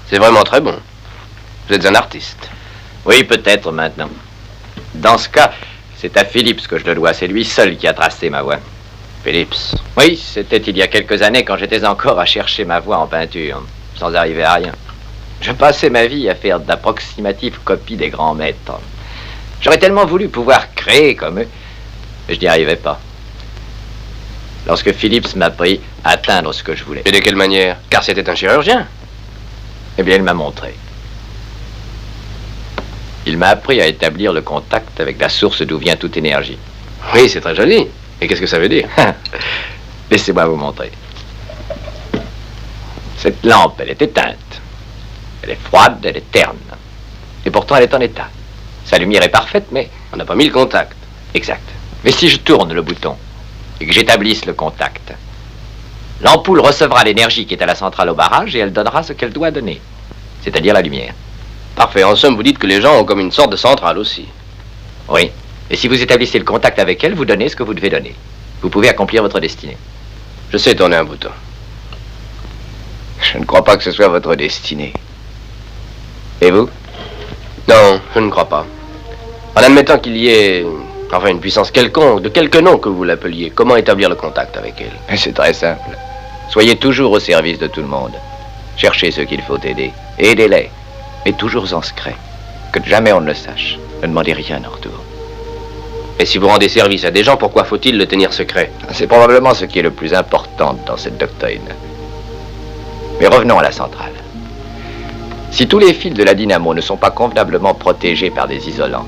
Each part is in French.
C'est vraiment très bon. Vous êtes un artiste. Oui, peut-être maintenant. Dans ce cas, c'est à Phillips que je le dois. C'est lui seul qui a tracé ma voie. Phillips. Oui, c'était il y a quelques années quand j'étais encore à chercher ma voie en peinture, sans arriver à rien. Je passais ma vie à faire d'approximatives copies des grands maîtres. J'aurais tellement voulu pouvoir créer comme eux, mais je n'y arrivais pas. Lorsque Phillips m'a appris à atteindre ce que je voulais. Et de quelle manière? Car c'était un chirurgien. Eh bien, il m'a montré. Il m'a appris à établir le contact avec la source d'où vient toute énergie. Oui, c'est très joli. Et qu'est-ce que ça veut dire? Laissez-moi vous montrer. Cette lampe, elle est éteinte. Elle est froide, elle est terne. Et pourtant, elle est en état. Sa lumière est parfaite, mais... On n'a pas mis le contact. Exact. Mais si je tourne le bouton et que j'établisse le contact, l'ampoule recevra l'énergie qui est à la centrale au barrage et elle donnera ce qu'elle doit donner, c'est-à-dire la lumière. Parfait. En somme, vous dites que les gens ont comme une sorte de centrale aussi. Oui. Et si vous établissez le contact avec elle, vous donnez ce que vous devez donner. Vous pouvez accomplir votre destinée. Je sais tourner un bouton. Je ne crois pas que ce soit votre destinée. Et vous? Non, je ne crois pas. En admettant qu'il y ait, enfin, une puissance quelconque, de quelque nom que vous l'appeliez, comment établir le contact avec elle? C'est très simple. Soyez toujours au service de tout le monde. Cherchez ceux qu'il faut aider. Et aidez-les. Mais toujours en secret. Que jamais on ne le sache. Ne demandez rien en retour. Et si vous rendez service à des gens, pourquoi faut-il le tenir secret? C'est probablement ce qui est le plus important dans cette doctrine. Mais revenons à la centrale. Si tous les fils de la dynamo ne sont pas convenablement protégés par des isolants,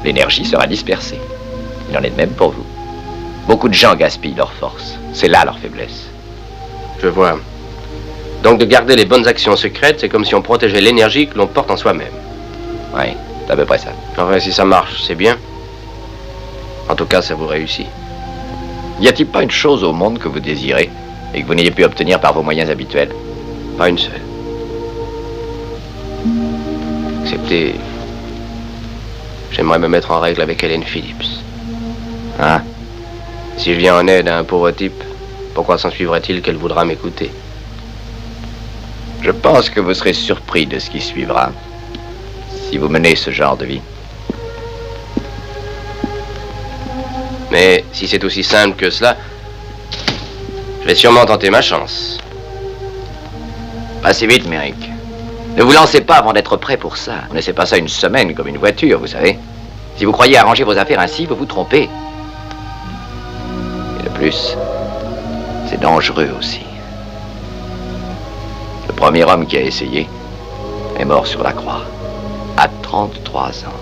l'énergie sera dispersée. Il en est de même pour vous. Beaucoup de gens gaspillent leur force. C'est là leur faiblesse. Je vois. Donc de garder les bonnes actions secrètes, c'est comme si on protégeait l'énergie que l'on porte en soi-même. Oui, c'est à peu près ça. Enfin, si ça marche, c'est bien. En tout cas, ça vous réussit. Y a-t-il pas une chose au monde que vous désirez et que vous n'ayez pu obtenir par vos moyens habituels? Pas une seule. Excepté... J'aimerais me mettre en règle avec Helen Phillips. Hein? Si je viens en aide à un pauvre type, pourquoi s'en suivrait-il qu'elle voudra m'écouter? Je pense que vous serez surpris de ce qui suivra si vous menez ce genre de vie. Mais si c'est aussi simple que cela, je vais sûrement tenter ma chance. Passez vite, Merrick. Ne vous lancez pas avant d'être prêt pour ça. On ne sait pas ça une semaine comme une voiture, vous savez. Si vous croyez arranger vos affaires ainsi, vous vous trompez. Et de plus, c'est dangereux aussi. Le premier homme qui a essayé est mort sur la croix, à 33 ans.